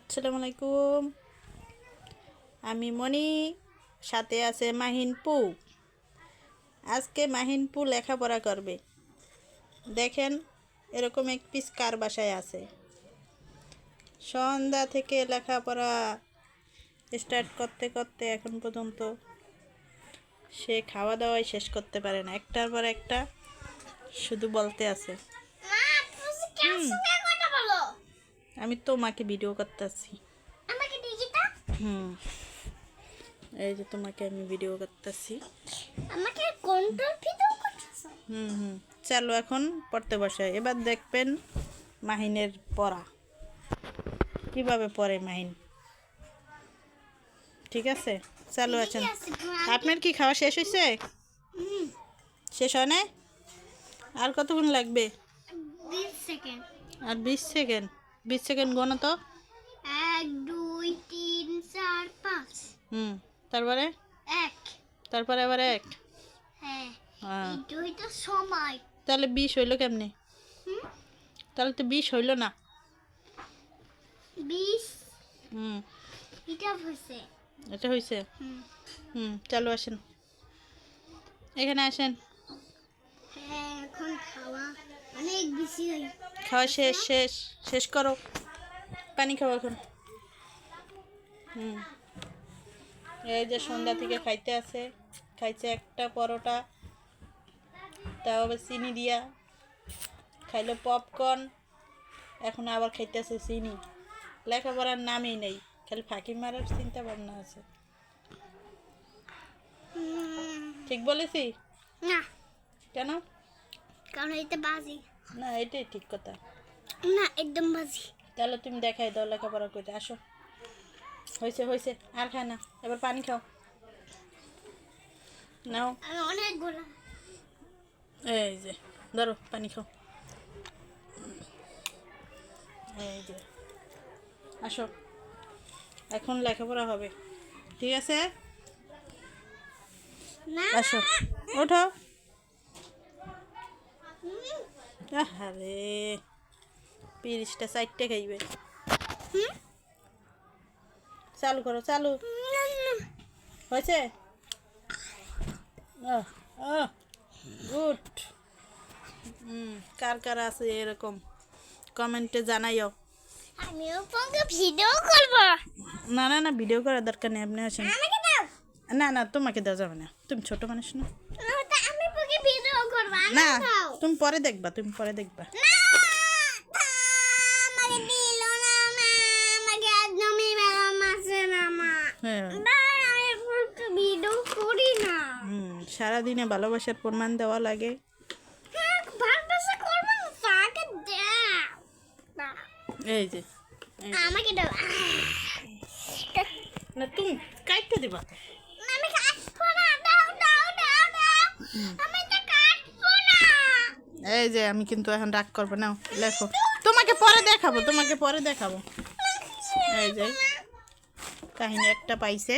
আসসালামু আলাইকুম। আমি মনি, সাথে আছে মাহিনপু। আজকে মাহিনপু লেখাপড়া করবে। দেখেন এরকম এক পিস কার বাসায় আছে। সন্ধ্যা থেকে লেখাপড়া স্টার্ট করতে করতে এখন পর্যন্ত সে খাওয়া দাওয়াই শেষ করতে পারে না, একটার পর একটা শুধু বলতে আছে। আমি তোমাকে ভিডিও করতেছি। এই যে তোমাকে আমি ভিডিও করতেছি। চলো এখন পড়তে বসে। এবার দেখবেন মাহিনের পড়া কিভাবে পড়ে মাহিন। ঠিক আছে, চালু আছেন। আপনার কি খাওয়া শেষ হয়েছে? শেষ হয় না? আর কতক্ষণ লাগবে? 20 সেকেন্ড। আর 20 সেকেন্ড? 20 সেকেন্ড গণো তো। 1 2 3 4 5। তারপরে 1। তারপরে আবার 1। হ্যাঁ, হ্যাঁ, এটাই তো সময়। তাহলে 20 হইলো কেমনে? তাহলে তো 20 হইলো না। 20 এটা হইছে। এটা হইছে। চালু আসেন, এখানে আসেন। হ্যাঁ, এখন খাওয়া অনেক বেশি হই। খাওয়া শেষ শেষ শেষ করো, পানি খাও এখন। এই যে সন্ধ্যা থেকে খাইতে আছে, খাইছে একটা পরোটা, তাও আবার চিনি দিয়া। খাইলো পপকর্ন, এখন আবার খাইতেছে চিনি। লেখাপড়ার নামই নেই, খালি ফাঁকি মারার চিন্তা ভাবনা আছে। ঠিক বলেছি না, কেন? কারণ এটা বাজি না, এটাই ঠিক কথা। না, একদম বাজি। তাহলে তুমি দেখাই দাও লেখাপড়া করতে। আসো, হয়েছে হয়েছে, আর খায় না, এবার পানি খাও। নাও, আমি অনেক গোলা। এই যে ধরো পানি খাও। এই যে আসো, এখন লেখাপড়া হবে। ঠিক আছে, না, আসো ওঠো। আরে 30টা 4টে খাইবে। চালু করো, চালু হয়েছে। গুড। কার কার আছে এরকম কমেন্টে জানাইও। আমিও পঙ্গে ভিডিও করব। না না না, ভিডিও করার দরকার নেই, আপনি আসেন। আমাকে দাও। না না, তোমাকে দেওয়া যাবে না, তুমি ছোট মানুষ না। ওটা আমি পঙ্গে ভিডিও করব। না, আমাকে দাও। তুমি পরে দেখবা, তুমি পরে দেখবা। না, আমাকে দিল না মা, আমাকে একদমই ভালো মাসে না মা। হ্যাঁ, না, আমি পঙ্গে ভিডিও করি না। সারাদিনে ভালোবাসার প্রমাণ দেওয়া লাগে। ভালোবাসা করব না, তাকে দাও। না, এই যে এই যে। আমাকে দাও। না, তুমি কাটতে দিবা। আমি কাটবো না, দাও দাও দাও দাও। আমি তো কাটবো না। এই যে আমি কিন্তু এখন রাগ করবো না, লেখো। তোমাকে পরে দেখাবো, তোমাকে পরে দেখাবো। এই যে কাহিনী একটা পাইছে।